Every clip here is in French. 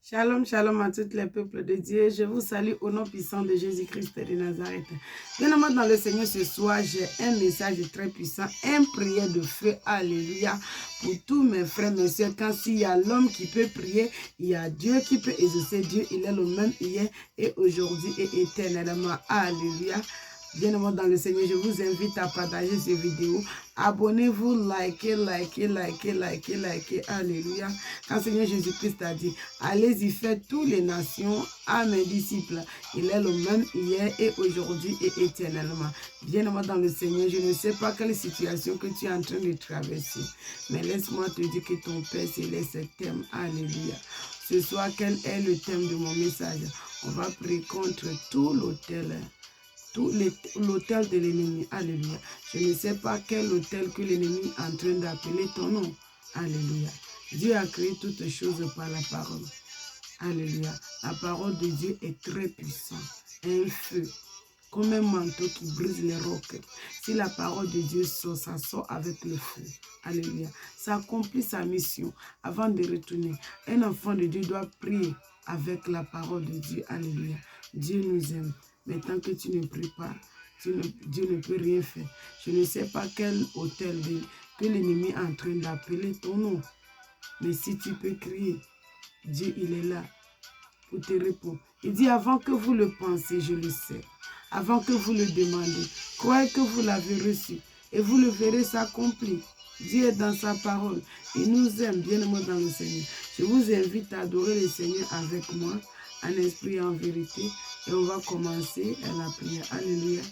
Shalom, shalom à tous les peuples de Dieu. Je vous salue au nom puissant de Jésus-Christ de Nazareth. Bien-aimés dans le Seigneur, ce soir, j'ai un message très puissant, une prière de feu. Alléluia. Pour tous mes frères, mes soeurs, quand s'il y a l'homme qui peut prier, il y a Dieu qui peut exaucer. Dieu, il est le même hier et aujourd'hui et éternellement. Alléluia. Bien-aimés dans le Seigneur, je vous invite à partager cette vidéo. Abonnez-vous, likez. Alléluia. Quand Seigneur Jésus-Christ a dit, allez-y, faites toutes les nations à mes disciples. Il est le même hier et aujourd'hui et éternellement. Bien-aimé dans le Seigneur, je ne sais pas quelle situation que tu es en train de traverser. Mais laisse-moi te dire que ton Père Céleste t'aime. Alléluia. Ce soir, quel est le thème de mon message? On va prier contre tout l'autel de l'ennemi. Alléluia. Je ne sais pas quel autel que l'ennemi est en train d'appeler ton nom. Alléluia. Dieu a créé toutes choses par la parole. Alléluia. La parole de Dieu est très puissante. Un feu, comme un manteau qui brise les rocs. Si la parole de Dieu sort, ça sort avec le feu. Alléluia. Ça accomplit sa mission avant de retourner. Un enfant de Dieu doit prier avec la parole de Dieu. Alléluia. Dieu nous aime. Mais tant que tu ne pries pas, Dieu ne peut rien faire. Je ne sais pas quel autel que l'ennemi est en train d'appeler ton nom. Mais si tu peux crier, Dieu il est là pour te répondre. Il dit avant que vous le pensez, je le sais. Avant que vous le demandez, croyez que vous l'avez reçu et vous le verrez s'accomplir. Dieu est dans sa parole. Il nous aime bien aimé dans le Seigneur. Je vous invite à adorer le Seigneur avec moi, en esprit et en vérité. Et on va commencer à la prière. Alléluia.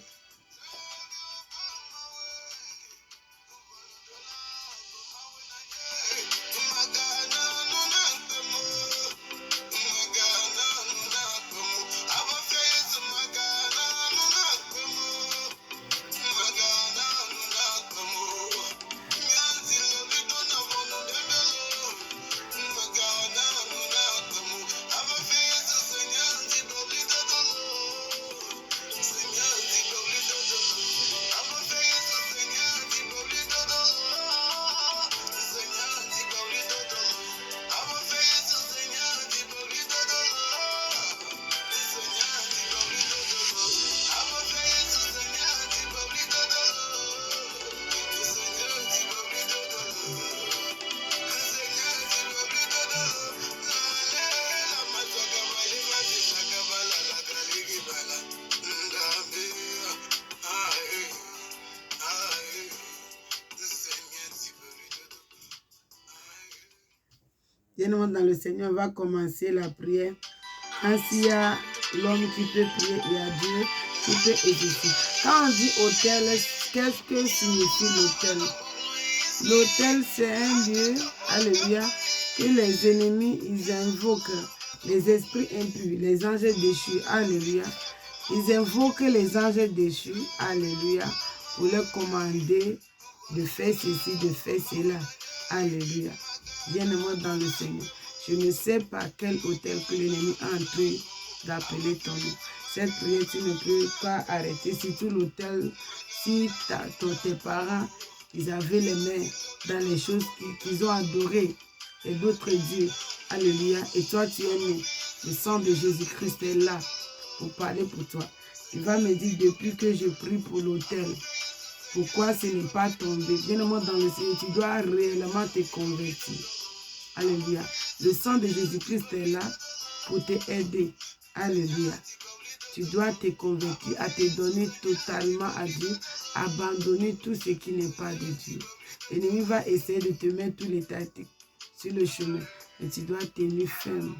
Bien-aimé dans le Seigneur, on va commencer la prière. Quand il y a l'homme qui peut prier, il y a Dieu qui peut exaucer. Quand on dit autel, qu'est-ce que signifie l'autel? L'autel, c'est un lieu, alléluia, que les ennemis, ils invoquent les esprits impurs, les anges déchus, alléluia. Ils invoquent les anges déchus, alléluia, pour leur commander de faire ceci, de faire cela, alléluia. Bien-aimé dans le Seigneur, je ne sais pas quel autel que l'ennemi est en train d'appeler ton nom. Cette prière, tu ne peux pas arrêter. Si tout l'autel, si tes parents, ils avaient les mains dans les choses qu'ils ont adorées et d'autres dieux, alléluia, et toi tu es né, le sang de Jésus-Christ est là pour parler pour toi. Tu vas me dire depuis que je prie pour l'autel, pourquoi ce n'est pas tombé? Bien-aimé dans le Seigneur, tu dois réellement te convertir. Alléluia. Le sang de Jésus-Christ est là pour te aider. Alléluia. Tu dois te convertir, à te donner totalement à Dieu, abandonner tout ce qui n'est pas de Dieu. L'ennemi va essayer de te mettre tous les tactiques sur le chemin, mais tu dois tenir ferme.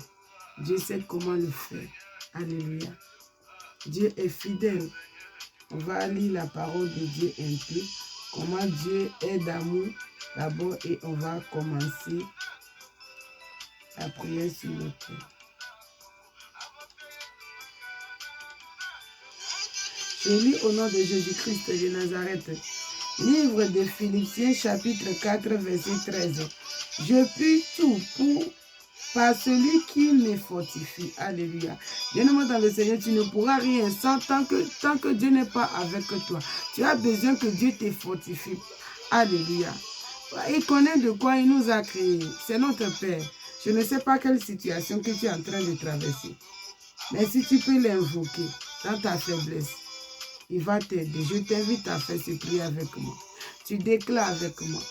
Dieu sait comment le faire. Alléluia. Dieu est fidèle. On va lire la parole de Dieu un peu, comment Dieu est d'amour d'abord, et on va commencer la prière sur l'autel. Je lis au nom de Jésus-Christ de Nazareth. Livre de Philippiens chapitre 4 verset 13. Je puis tout par celui qui me fortifie. Alléluia. Bien-aimé dans le Seigneur, tu ne pourras rien sans tant que Dieu n'est pas avec toi. Tu as besoin que Dieu te fortifie. Alléluia. Il connaît de quoi il nous a créés. C'est notre Père. Je ne sais pas quelle situation que tu es en train de traverser. Mais si tu peux l'invoquer dans ta faiblesse, il va t'aider. Je t'invite à faire ce prier avec moi. Tu déclares avec moi.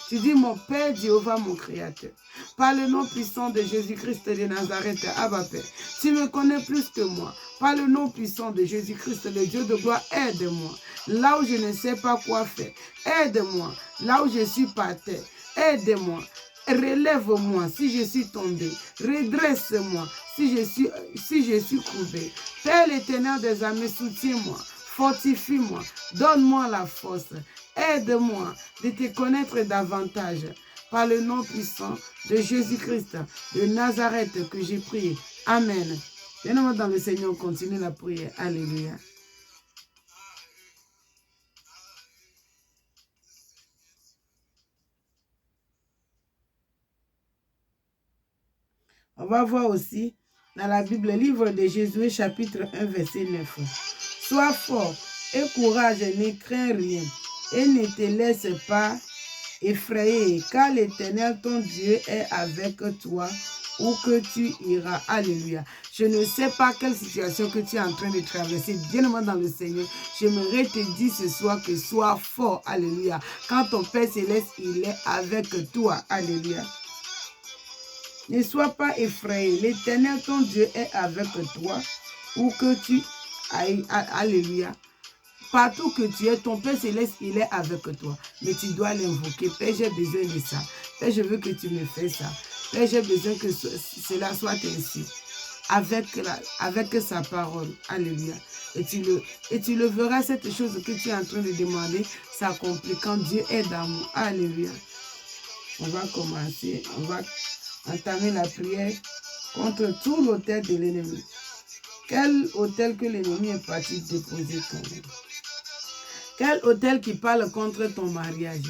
Tu dis, mon Père Jéhovah, mon Créateur, par le nom puissant de Jésus-Christ de Nazareth, Abba Père, tu me connais plus que moi. Par le nom puissant de Jésus-Christ, le Dieu de gloire, aide-moi. Là où je ne sais pas quoi faire, aide-moi. Là où je suis par terre, aide-moi. Relève-moi si je suis tombé. Redresse-moi si je suis courbé. Père l'Éternel des armées, soutiens-moi. Fortifie-moi. Donne-moi la force. Aide-moi de te connaître davantage. Par le nom puissant de Jésus-Christ de Nazareth que j'ai prié. Amen. Bien-aimés dans le Seigneur, continue la prière. Alléluia. On va voir aussi dans la Bible, livre de Josué, chapitre 1, verset 9. Sois fort et courage, ne crains rien et ne te laisse pas effrayer, car l'Éternel, ton Dieu, est avec toi où que tu iras. Alléluia. Je ne sais pas quelle situation que tu es en train de traverser. Bien-aimé dans le Seigneur, j'aimerais te dire ce soir que sois fort. Alléluia. Quand ton Père Céleste, il est avec toi. Alléluia. Ne sois pas effrayé. L'Éternel, ton Dieu, est avec toi où que tu ailles. Alléluia. Partout que tu es, ton Père Céleste, il est avec toi. Mais tu dois l'invoquer. Père, j'ai besoin de ça. Père, je veux que tu me fasses ça. Père, j'ai besoin que cela soit ainsi. Avec sa parole. Alléluia. Et tu le verras, cette chose que tu es en train de demander s'accomplit quand Dieu est d'amour. Alléluia. On va commencer. On va entamer la prière contre tout l'autel de l'ennemi. Quel autel que l'ennemi est parti déposer ton nom? Quel autel qui parle contre ton mariage,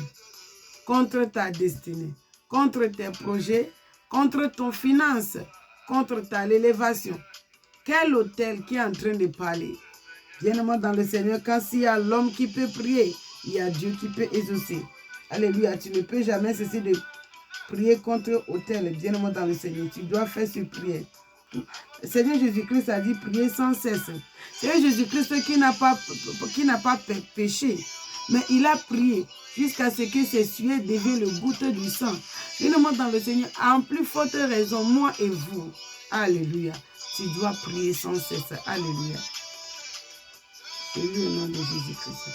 contre ta destinée, contre tes projets, contre ton finance, contre ta l'élévation? Quel autel qui est en train de parler? Bien-aimé dans le Seigneur, quand il y a l'homme qui peut prier, il y a Dieu qui peut exaucer. Alléluia, tu ne peux jamais cesser de prier contre l'autel. Bien-aimé dans le Seigneur, tu dois faire ce prière. Le Seigneur Jésus-Christ a dit prier sans cesse. C'est Jésus-Christ qui n'a pas péché, mais il a prié jusqu'à ce que ses sueurs deviennent le goutte du sang. Bien-aimé dans le Seigneur, en plus forte raison, moi et vous. Alléluia. Tu dois prier sans cesse. Alléluia. C'est lui au nom de Jésus-Christ.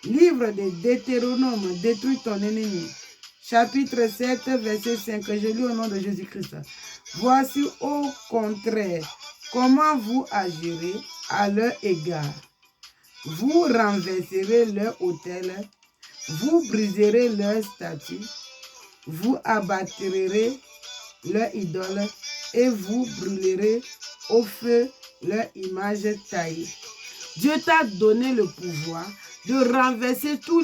Livre de Deutéronome, détruis ton ennemi. Chapitre 7, verset 5. Je lis au nom de Jésus-Christ. Voici au contraire comment vous agirez à leur égard. Vous renverserez leur autel, vous briserez leur statue, vous abattrez leur idole et vous brûlerez au feu leur image taillée. Dieu t'a donné le pouvoir de renverser tout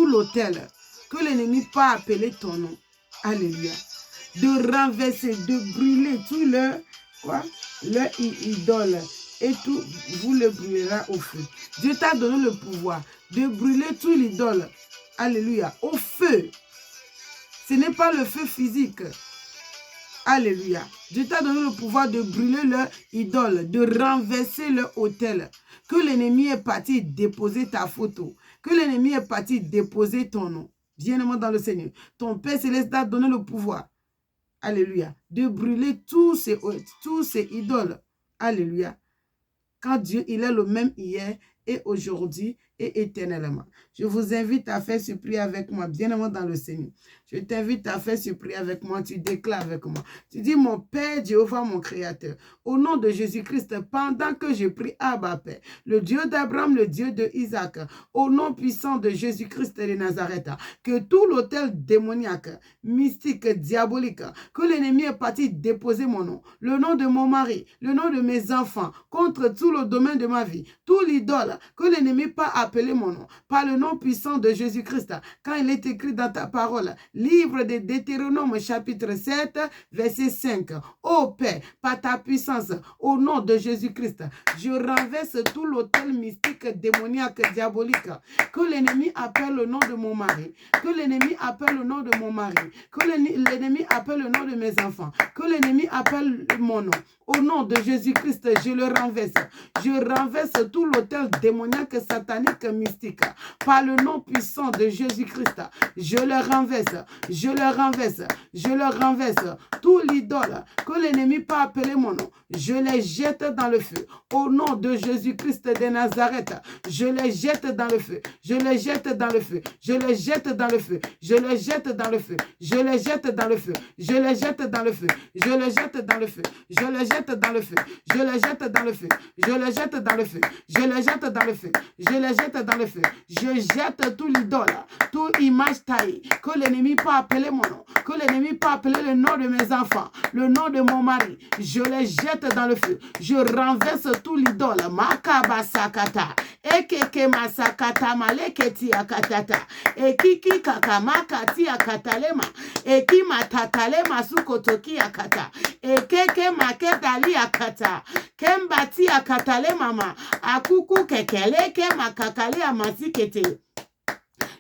l'autel que l'ennemi peut appeler ton nom. Alléluia. De renverser, de brûler tout leur idole et tout, vous le brûlerez au feu. Dieu t'a donné le pouvoir de brûler tout l'idole. Alléluia. Au feu. Ce n'est pas le feu physique. Alléluia. Dieu t'a donné le pouvoir de brûler leur idole, de renverser leur autel. Que l'ennemi est parti déposer ta photo. Que l'ennemi est parti déposer ton nom. Bien-aimé dans le Seigneur. Ton Père Céleste t'a donné le pouvoir. Alléluia. De brûler tous ces idoles. Alléluia. Quand Dieu, il est le même hier et aujourd'hui et éternellement. Je vous invite à faire ce prière avec moi, bien-aimé dans le Seigneur. Je t'invite à faire ce prière avec moi, tu déclares avec moi. Tu dis, mon Père Jéhovah, mon Créateur, au nom de Jésus-Christ, pendant que je prie, Abba Père, le Dieu d'Abraham, le Dieu de Isaac, au nom puissant de Jésus-Christ de Nazareth, que tout l'autel démoniaque, mystique, diabolique, que l'ennemi est parti déposer mon nom, le nom de mon mari, le nom de mes enfants, contre tout le domaine de ma vie, tout l'idole que l'ennemi pas appeler mon nom, par le nom puissant de Jésus-Christ, quand il est écrit dans ta parole, livre de Deutéronome chapitre 7, verset 5. Ô Père, par ta puissance, au nom de Jésus-Christ, je renverse tout l'autel mystique, démoniaque, diabolique, que l'ennemi appelle le nom de mon mari, que l'ennemi appelle le nom de mon mari, que l'ennemi appelle le nom de mes enfants, que l'ennemi appelle mon nom. Au nom de Jésus-Christ, je le renverse. Je renverse tout l'autel démoniaque, satanique, mystique. Par le nom puissant de Jésus-Christ, je le renverse. Je le renverse. Je le renverse. Tout l'idole que l'ennemi peut appeler mon nom, je les jette dans le feu. Au nom de Jésus-Christ de Nazareth, je les jette dans le feu. Je les jette dans le feu. Je les jette dans le feu. Je les jette dans le feu. Je les jette dans le feu. Je les jette dans le feu. Je les jette dans le feu. Je les jette dans le feu. Je les jette dans le feu. Je les jette dans le feu. Je les jette dans le feu. Je les jette dans le feu. Je jette tout l'idole, toute image taillée que l'ennemi peut appeler mon nom, que l'ennemi peut appeler le nom de mes enfants, le nom de mon mari. Je les jette dans le feu. Je renverse tout l'idole. Makabasakata. Ekeke masakata maleketi akatata. Ekiki kakamakati akatalema. Eki matatalema sukotoki akata. Ekeke maketali akata. Kembati akatale mama. Akuku kekeleke makakale amasikete.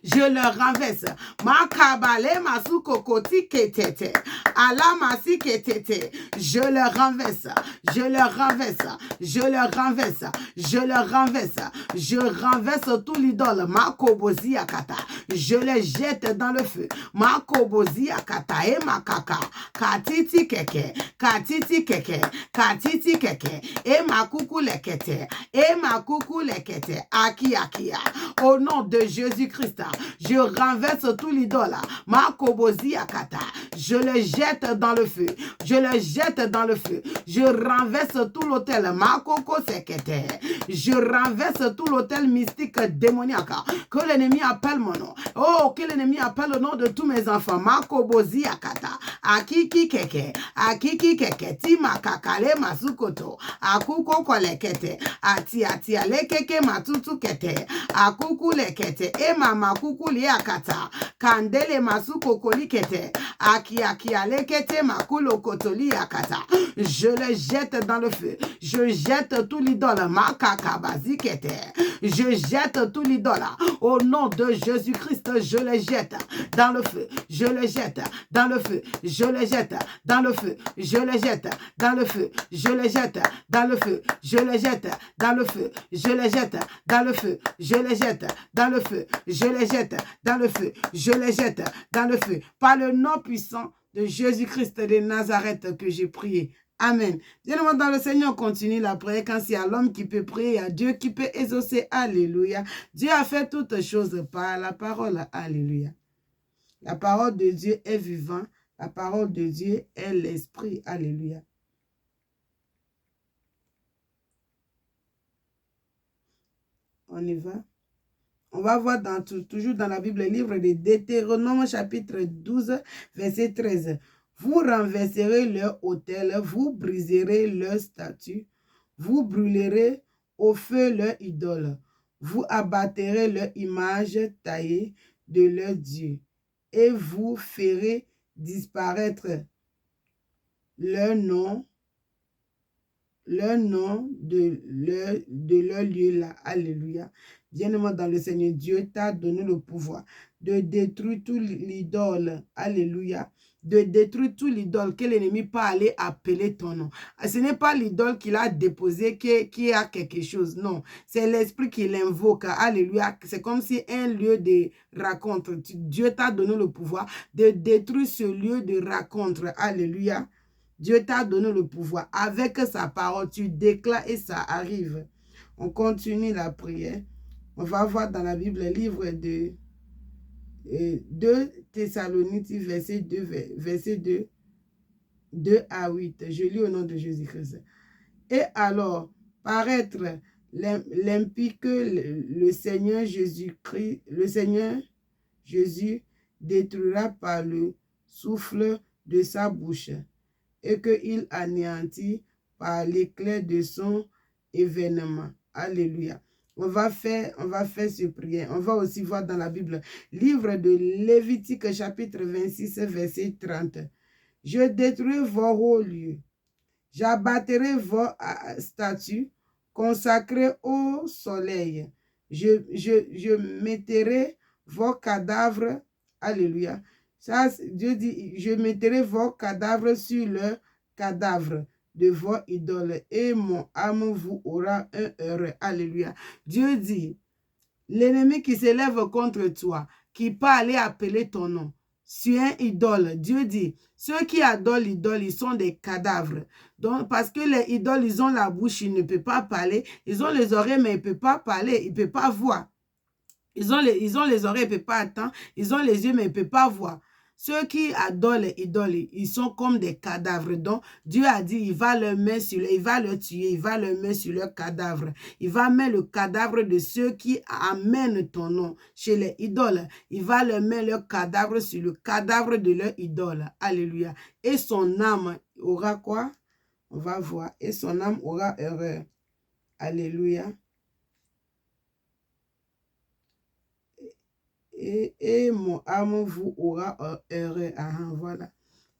Je le renverse. Makabale masukokoti ketete. Alamasi ketete. Je le renverse. Je le renverse. Je le renverse. Je le renverse. Je renverse tout l'idole. Makobozi akata. Je le jette dans le feu. Makobozi akata e makaka. Katiti keke. Katiti keke. Katiti keke. E makuku lekete. E makuku lekete. Aki akia. Au nom de Jésus-Christ, je renverse tout l'idole. Makobozi akata. Je le jette dans le feu. Je le jette dans le feu. Je renverse tout l'autel. Makoko sekete. Je renverse tout l'autel mystique démoniaque que l'ennemi appelle mon nom. Oh, que l'ennemi appelle le nom de tous mes enfants. Makobozi akata. Akiki keke. Akiki keke. Tima kakale masukoto. Akuko kolekete. Ati ati alekeke matutu kete. Akuku lekete. Ema makuku liakata. Kandele masuko kolikete. Aki aki alekete makulo kotoli akata. Je le jette dans le feu. Je jette tout l'idole. Makakabazi kete. Je jette tout l'idole. Au nom de Jésus-Christ, je le jette dans le feu. Je le jette dans le feu. Je le jette dans le feu. Je le jette dans le feu. Je le jette dans le feu. Je le jette dans le feu. Je le jette dans le feu. Je le jette dans le feu. Je le jette dans le feu. Je le jette dans le feu. Par le nom puissant de Jésus-Christ de Nazareth que j'ai prié. Amen. Bien-aimés dans le Seigneur, continue la prière. Quand c'est à l'homme qui peut prier, il y a Dieu qui peut exaucer. Alléluia. Dieu a fait toutes choses par la parole. Alléluia. La parole de Dieu est vivante. La parole de Dieu est l'esprit. Alléluia. On y va. On va voir toujours dans la Bible, le livre de Deutéronome chapitre 12, verset 13. Vous renverserez leur autel, vous briserez leur statue, vous brûlerez au feu leur idole, vous abattrez leur image taillée de leur Dieu, et vous ferez disparaître leur nom de leur lieu là. Alléluia. Bien-aimé dans le Seigneur, Dieu t'a donné le pouvoir de détruire tout l'idole. Alléluia. De détruire tout l'idole que l'ennemi peut aller appeler ton nom. Ce n'est pas l'idole qu'il a déposé qui a quelque chose. Non, c'est l'esprit qui l'invoque. Alléluia. C'est comme si un lieu de rencontre. Dieu t'a donné le pouvoir de détruire ce lieu de rencontre. Alléluia. Dieu t'a donné le pouvoir. Avec sa parole, tu déclares et ça arrive. On continue la prière. On va voir dans la Bible le livre de 2 Thessaloniques, verset 2 à 8. Je lis au nom de Jésus-Christ. Et alors, paraître limpide que le Seigneur Jésus-Christ, le Seigneur Jésus détruira par le souffle de sa bouche, et qu'il anéantit par l'éclair de son événement. Alléluia. on va faire ce prière. On va aussi voir dans la Bible, livre de Lévitique, chapitre 26, verset 30. Je détruis vos hauts lieux. J'abattrai vos statues consacrées au soleil. Je mettrai vos cadavres. Alléluia. Ça, Dieu dit, je mettrai vos cadavres sur le cadavre de vos idoles et mon âme vous aura un heureux. Alléluia. Dieu dit, l'ennemi qui s'élève contre toi, qui peut aller appeler ton nom, sur un idole, Dieu dit, ceux qui adorent l'idole, ils sont des cadavres. Donc, parce que les idoles, ils ont la bouche, ils ne peuvent pas parler. Ils ont les oreilles, mais ils ne peuvent pas parler, ils ne peuvent pas voir. Ils ont les oreilles, ils ne peuvent pas attendre. Ils ont les yeux, mais ils ne peuvent pas voir. Ceux qui adorent les idoles, ils sont comme des cadavres. Donc, Dieu a dit, il va le mettre sur il va le tuer, il va le mettre sur leur cadavre. Il va mettre le cadavre de ceux qui amènent ton nom chez les idoles. Il va le mettre leur cadavre sur le cadavre de leur idole. Alléluia. Et son âme aura quoi? On va voir. Et son âme aura heureux. Alléluia. Et mon âme vous aura heureux. Ah, voilà.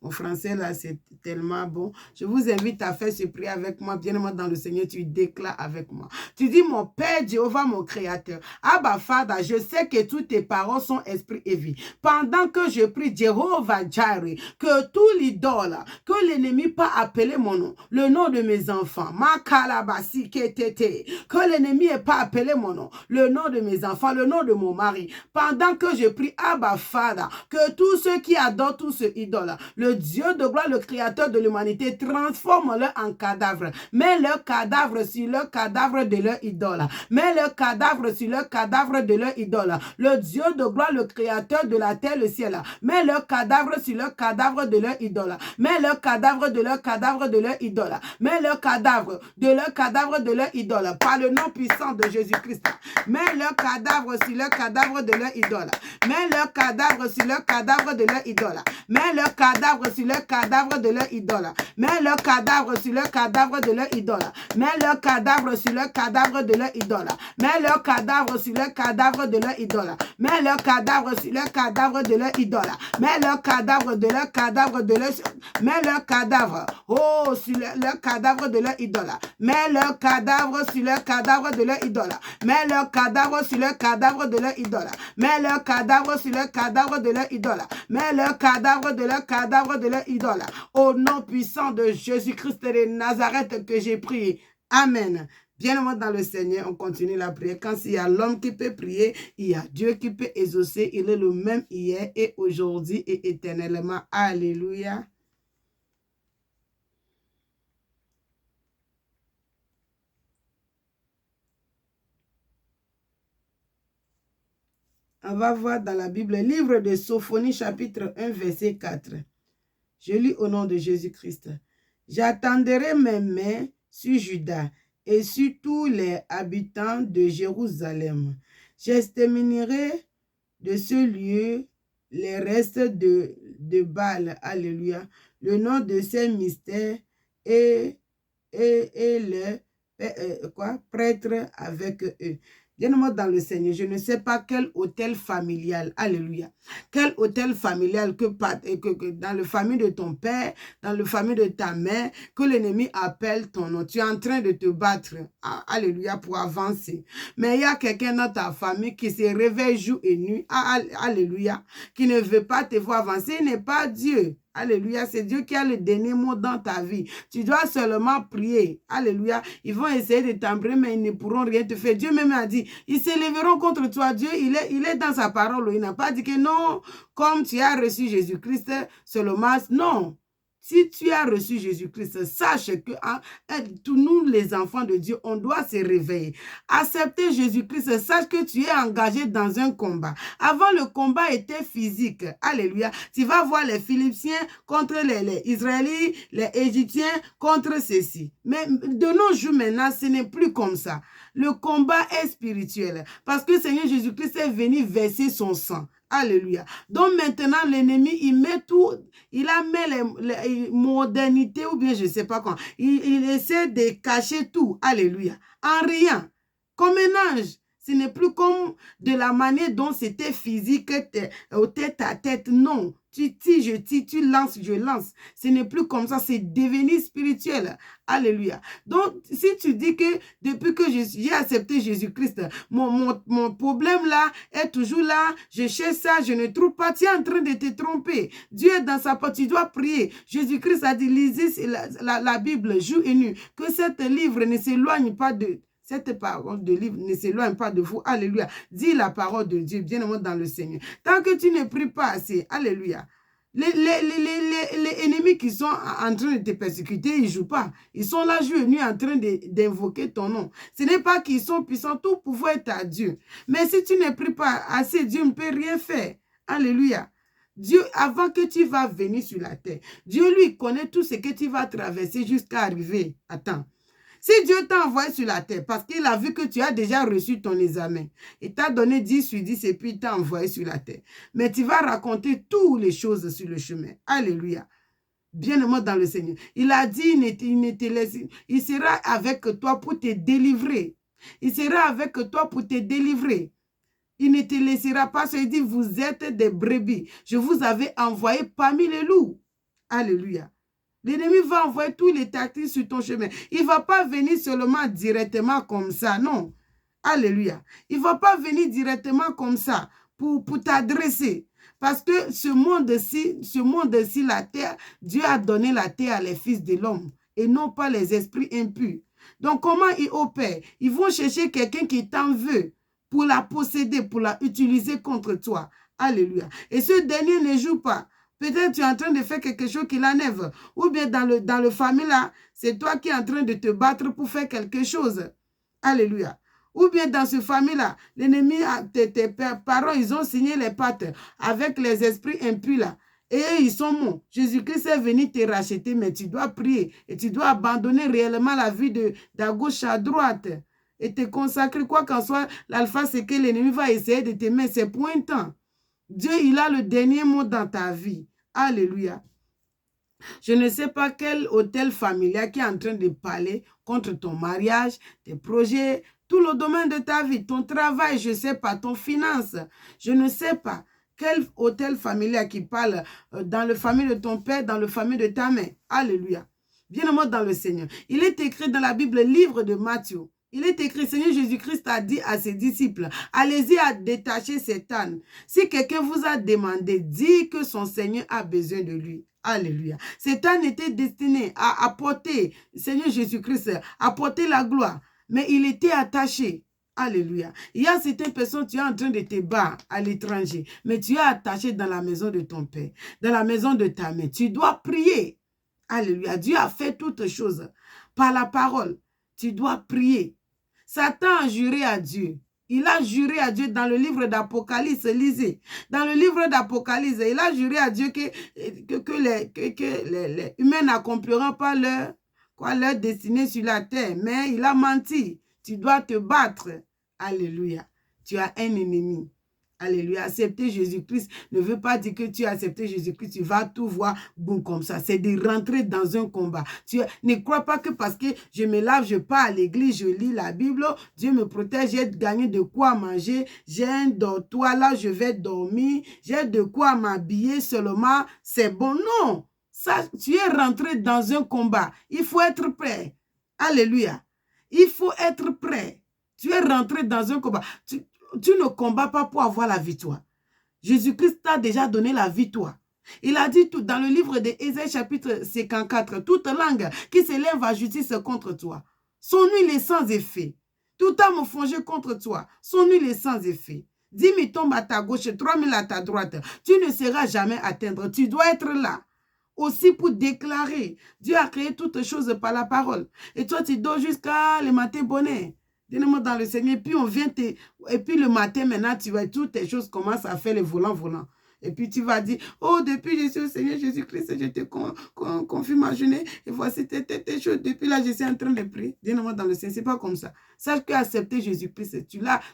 Mon français, là, c'est tellement bon. Je vous invite à faire ce prière avec moi. Bien-aimé dans le Seigneur, tu déclares avec moi. Tu dis, mon Père Jéhovah, mon Créateur. Abba, Father, je sais que toutes tes paroles sont esprit et vie. Pendant que je prie, Jéhovah Jireh, que tout l'idole, que l'ennemi pas appelé mon nom, le nom de mes enfants, Makalabasi Ketete, que l'ennemi n'ait pas appelé mon nom, le nom de mes enfants, le nom de mon mari. Pendant que je prie, Abba, Father, que tous ceux qui adorent tous ces idoles, le Dieu de gloire, le créateur de l'humanité, transforme-le en cadavre. Mets le cadavre sur le cadavre de leur idole. Mets le cadavre sur le cadavre de leur idole. Le Dieu de gloire, le créateur de la terre, le ciel. Mets le cadavre sur le cadavre de leur idole. Mets le cadavre de leur cadavre de leur idole. Mets le cadavre de leur cadavre de leur idole. Par le nom puissant de Jésus-Christ. Mets le cadavre sur le cadavre de leur idole. Mets le cadavre sur le cadavre de leur idole. Mets le cadavre sur le cadavre de leur idole. Mets le cadavre sur le cadavre de leur idole. Mets le cadavre sur le cadavre de leur idole. Mets le cadavre sur le cadavre de leur idole. Mets le cadavre sur le cadavre de leur idole. Mets le cadavre de leur cadavre de leur... Mets le cadavre. Oh, sur le cadavre de leur idole. Mets le cadavre sur le cadavre de leur idole. Mets le cadavre sur le cadavre de leur idole. Mets le cadavre sur le cadavre de leur idole. Mets le cadavre de leur cadavre de leur idole. Au nom puissant de Jésus-Christ de Nazareth que j'ai prié. Amen. Bien-aimé dans le Seigneur, on continue la prière. Quand il y a l'homme qui peut prier, il y a Dieu qui peut exaucer. Il est le même hier et aujourd'hui et éternellement. Alléluia. On va voir dans la Bible, livre de Sophonie, chapitre 1, verset 4. Je lis au nom de Jésus-Christ. J'attendrai mes mains sur Juda et sur tous les habitants de Jérusalem. J'exterminerai de ce lieu les restes de Baal. Alléluia. Le nom de ces mystères et les prêtres avec eux. Bien-aimé dans le Seigneur, je ne sais pas quel hôtel familial, alléluia, quel hôtel familial que dans le famille de ton père, dans le famille de ta mère, que l'ennemi appelle ton nom. Tu es en train de te battre, alléluia, pour avancer. Mais il y a quelqu'un dans ta famille qui se réveille jour et nuit, alléluia, qui ne veut pas te voir avancer. Il n'est pas Dieu. Alléluia, c'est Dieu qui a le dernier mot dans ta vie. Tu dois seulement prier. Alléluia. Ils vont essayer de t'embrer, mais ils ne pourront rien te faire. Dieu même a dit, ils s'élèveront contre toi. Dieu, il est dans sa parole. Il n'a pas dit que non, comme tu as reçu Jésus-Christ, seulement, non. Si tu as reçu Jésus-Christ, sache que tous nous, les enfants de Dieu, on doit se réveiller. Accepter Jésus-Christ, sache que tu es engagé dans un combat. Avant, le combat était physique. Alléluia. Tu vas voir les Philippiens contre les Israélites, les Égyptiens contre ceux-ci. Mais de nos jours maintenant, ce n'est plus comme ça. Le combat est spirituel. Parce que le Seigneur Jésus-Christ est venu verser son sang. Alléluia. Donc maintenant, l'ennemi, il met tout, il a mis les modernités ou bien je ne sais pas quoi. Il essaie de cacher tout. Alléluia. En rien. comme un ange. Ce n'est plus comme de la manière dont c'était physique, au tête à tête. Non, tu tires, je tire, tu lances, je lance. Ce n'est plus comme ça, c'est devenu spirituel. Alléluia. Donc, si tu dis que depuis que j'ai accepté Jésus-Christ, mon problème là est toujours là, je cherche ça, je ne trouve pas, tu es en train de te tromper. Dieu est dans sa part, tu dois prier. Jésus-Christ a dit, lisez la Bible jour et nuit, que cet livre ne s'éloigne pas de... Cette parole de livre ne s'éloigne pas de vous. Alléluia. Dis la parole de Dieu, bien aimé dans le Seigneur. Tant que tu ne pries pas assez, alléluia. Les ennemis qui sont en train de te persécuter, ils ne jouent pas. Ils sont là jour et nuit en train d'invoquer ton nom. Ce n'est pas qu'ils sont puissants, tout pouvoir est à Dieu. Mais si tu ne pries pas assez, Dieu ne peut rien faire. Alléluia. Dieu, avant que tu vas venir sur la terre, Dieu lui connaît tout ce que tu vas traverser jusqu'à arriver. Attends. Si Dieu t'a envoyé sur la terre, parce qu'il a vu que tu as déjà reçu ton examen, il t'a donné 10 sur 10 et puis il t'a envoyé sur la terre. Mais tu vas raconter toutes les choses sur le chemin. Alléluia. Bien-aimé dans le Seigneur. Il a dit, il sera avec toi pour te délivrer. Il sera avec toi pour te délivrer. Il ne te laissera pas. Il dit, vous êtes des brebis. Je vous avais envoyé parmi les loups. Alléluia. L'ennemi va envoyer tous les tactiques sur ton chemin. Il ne va pas venir seulement directement comme ça, non. Alléluia. Il ne va pas venir directement comme ça pour t'adresser. Parce que ce monde-ci, la terre, Dieu a donné la terre à les fils de l'homme et non pas les esprits impurs. Donc, comment ils opèrent? Ils vont chercher quelqu'un qui t'en veut pour la posséder, pour la utiliser contre toi. Alléluia. Et ce dernier ne joue pas. Peut-être tu es en train de faire quelque chose qui l'enlève. Ou bien dans le famille là, c'est toi qui es en train de te battre pour faire quelque chose. Alléluia. Ou bien dans ce famille-là, l'ennemi, tes parents, ils ont signé les pactes avec les esprits impurs là. Et eux, ils sont morts. Jésus-Christ est venu te racheter, mais tu dois prier. Et tu dois abandonner réellement la vie de gauche à droite. Et te consacrer, quoi qu'en soit, l'alpha, c'est que l'ennemi va essayer de te mettre. C'est pour un temps. Dieu, il a le dernier mot dans ta vie. Alléluia. Je ne sais pas quel hôtel familial qui est en train de parler contre ton mariage, tes projets, tout le domaine de ta vie, ton travail, je ne sais pas, ton finance. Je ne sais pas quel hôtel familial qui parle dans le famille de ton père, dans le famille de ta mère. Alléluia. Bien-aimé dans le Seigneur. Il est écrit dans la Bible, livre de Matthieu. Il est écrit, Seigneur Jésus-Christ a dit à ses disciples, allez-y à détacher cet âne. Si quelqu'un vous a demandé, dit que son Seigneur a besoin de lui. Alléluia. Cet âne était destiné à apporter, Seigneur Jésus-Christ, apporter la gloire. Mais il était attaché. Alléluia. Il y a certaines personnes, tu es en train de te battre à l'étranger, mais tu es attaché dans la maison de ton père, dans la maison de ta mère. Tu dois prier. Alléluia. Dieu a fait toutes choses par la parole. Tu dois prier. Satan a juré à Dieu. Il a juré à Dieu dans le livre d'Apocalypse, lisez. Dans le livre d'Apocalypse, il a juré à Dieu que les humains n'accompliront pas leur destinée sur la terre. Mais il a menti. Tu dois te battre. Alléluia. Tu as un ennemi. Alléluia. Accepter Jésus-Christ ne veut pas dire que tu as accepté Jésus-Christ, tu vas tout voir bon comme ça. C'est de rentrer dans un combat. Tu ne crois pas que parce que je me lave, je pars à l'église, je lis la Bible, Dieu me protège, j'ai gagné de quoi manger, j'ai un dortoir là, je vais dormir, j'ai de quoi m'habiller seulement, c'est bon. Non, ça, tu es rentré dans un combat. Il faut être prêt. Alléluia. Il faut être prêt. Tu es rentré dans un combat. Tu ne combats pas pour avoir la victoire. Jésus-Christ t'a déjà donné la victoire. Il a dit tout dans le livre d'Ésaïe chapitre 54, toute langue qui s'élève à justice contre toi, son huile est sans effet. Tout âme fongée contre toi, son huile est sans effet. 10 000 tombent à ta gauche, 3 000 à ta droite. Tu ne seras jamais atteindre. Tu dois être là. Aussi pour déclarer. Dieu a créé toutes choses par la parole. Et toi, tu dors jusqu'à le matin bonnet. Dis-moi dans le Seigneur, puis on vient et puis le matin, maintenant, tu vois, toutes tes choses commencent à faire les volants. Et puis tu vas dire, oh, depuis je suis au Seigneur Jésus-Christ, je te confie ma journée, et voici tes choses. Depuis là, je suis en train de prier. Dis-moi dans le Seigneur, c'est pas comme ça. Sache qu'accepter Jésus-Christ,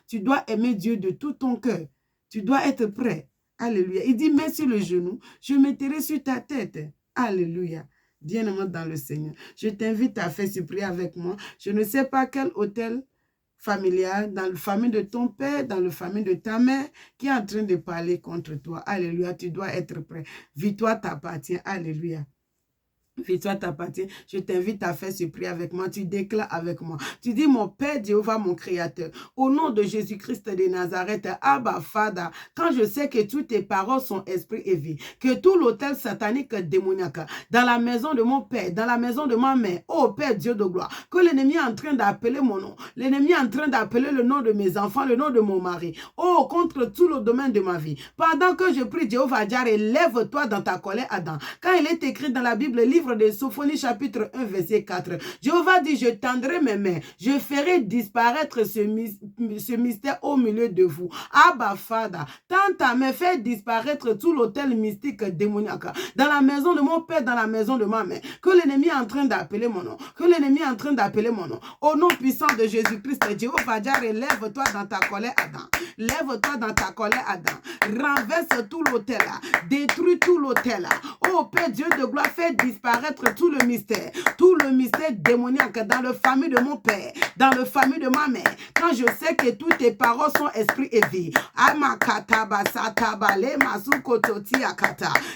tu dois aimer Dieu de tout ton cœur. Tu dois être prêt. Alléluia. Il dit, mets sur le genou, je mettrai sur ta tête. Alléluia. Bien-aimé dans le Seigneur. Je t'invite à faire ce prière avec moi. Je ne sais pas quel hôtel familiale, dans la famille de ton père, dans la famille de ta mère, qui est en train de parler contre toi. Alléluia, tu dois être prêt. Victoire t'appartient. Alléluia. Victoire t'appartient. Je t'invite à faire ce prière avec moi. Tu déclares avec moi. Tu dis, mon Père Jéhovah, mon Créateur, au nom de Jésus-Christ de Nazareth, Abba, Fada, quand je sais que toutes tes paroles sont esprit et vie, que tout l'autel satanique démoniaque, dans la maison de mon Père, dans la maison de ma mère, oh Père Dieu de gloire, que l'ennemi est en train d'appeler mon nom, l'ennemi est en train d'appeler le nom de mes enfants, le nom de mon mari, oh, contre tout le domaine de ma vie. Pendant que je prie, Jéhovah Jireh, lève-toi dans ta colère, Adam. Quand il est écrit dans la Bible, livre de Sophonie chapitre 1 verset 4. Jéhovah dit, je tendrai mes mains, je ferai disparaître ce mystère au milieu de vous. Abba Fada, tends ta main, fais disparaître tout l'autel mystique démoniaque dans la maison de mon père, dans la maison de ma mère, que l'ennemi est en train d'appeler mon nom, que l'ennemi est en train d'appeler mon nom. Au nom puissant de Jésus-Christ, Jéhovah Jireh, lève-toi dans ta colère, Adam. Lève-toi dans ta colère, Adam. Renverse tout l'autel, détruis tout l'autel. Oh Père Dieu de gloire, fais disparaître tout le mystère démoniaque dans la famille de mon père, dans la famille de ma mère. Quand je sais que toutes tes paroles sont esprit et vie.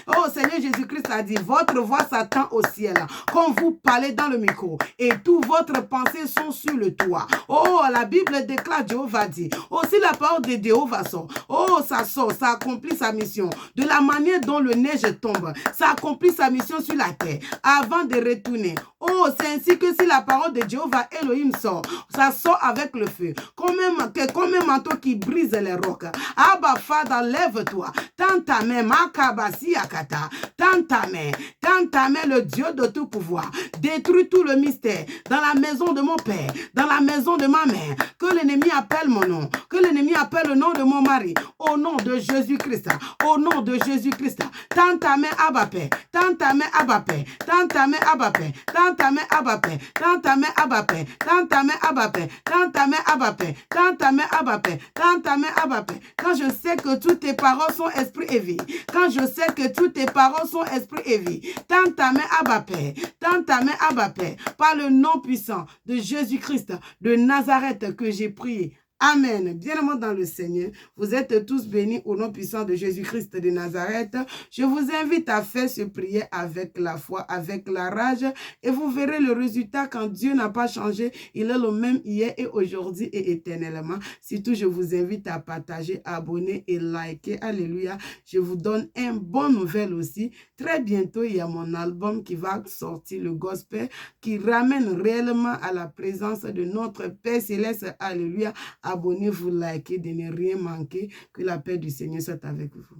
Oh Seigneur Jésus-Christ a dit, votre voix s'attend au ciel quand vous parlez dans le micro et toutes votre pensées sont sur le toit. Oh, la Bible déclare, Jéhovah dit, aussi la parole de Jéhovah sort. Oh, ça sort, ça accomplit sa mission. De la manière dont le neige tombe, ça accomplit sa mission sur la terre avant de retourner. Oh, c'est ainsi que si la parole de Jéhovah Elohim sort, ça sort avec le feu. Comme un manteau qui brise les rocs. Abba Fada, lève-toi. Tends ta main, Makabasi Akata. Tends ta main, le Dieu de tout pouvoir. Détruis tout le mystère dans la maison de mon père, dans la maison de ma mère. Que l'ennemi appelle mon nom, que l'ennemi appelle le nom de mon mari. Au nom de Jésus-Christ, au nom de Jésus-Christ. Tends ta main, Abba Père. Tends ta main, Abba Père. Tends ta main, Abba Père. Tends ta main, Abba Père. Tends ta main, Abba Père. Tends ta main, Abba Père. Tends ta main, Abba Père. Tends ta main, Abba Père. Tends ta main, Abba Père. Quand je sais que toutes tes paroles sont esprit et vie. Quand je sais que toutes tes paroles sont esprit et vie. Tends ta main, Abba Père. Tends ta main, Abba Père. Par le nom puissant de Jésus-Christ de Nazareth que j'ai prié. Amen. Bien-aimés dans le Seigneur, vous êtes tous bénis au nom puissant de Jésus-Christ de Nazareth. Je vous invite à faire ce prière avec la foi, avec la rage, et vous verrez le résultat quand Dieu n'a pas changé. Il est le même hier et aujourd'hui et éternellement. Surtout, je vous invite à partager, abonner et liker. Alléluia. Je vous donne une bonne nouvelle aussi. Très bientôt, il y a mon album qui va sortir, le gospel, qui ramène réellement à la présence de notre Père Céleste. Alléluia. Abonnez-vous, likez, de ne rien manquer. Que la paix du Seigneur soit avec vous.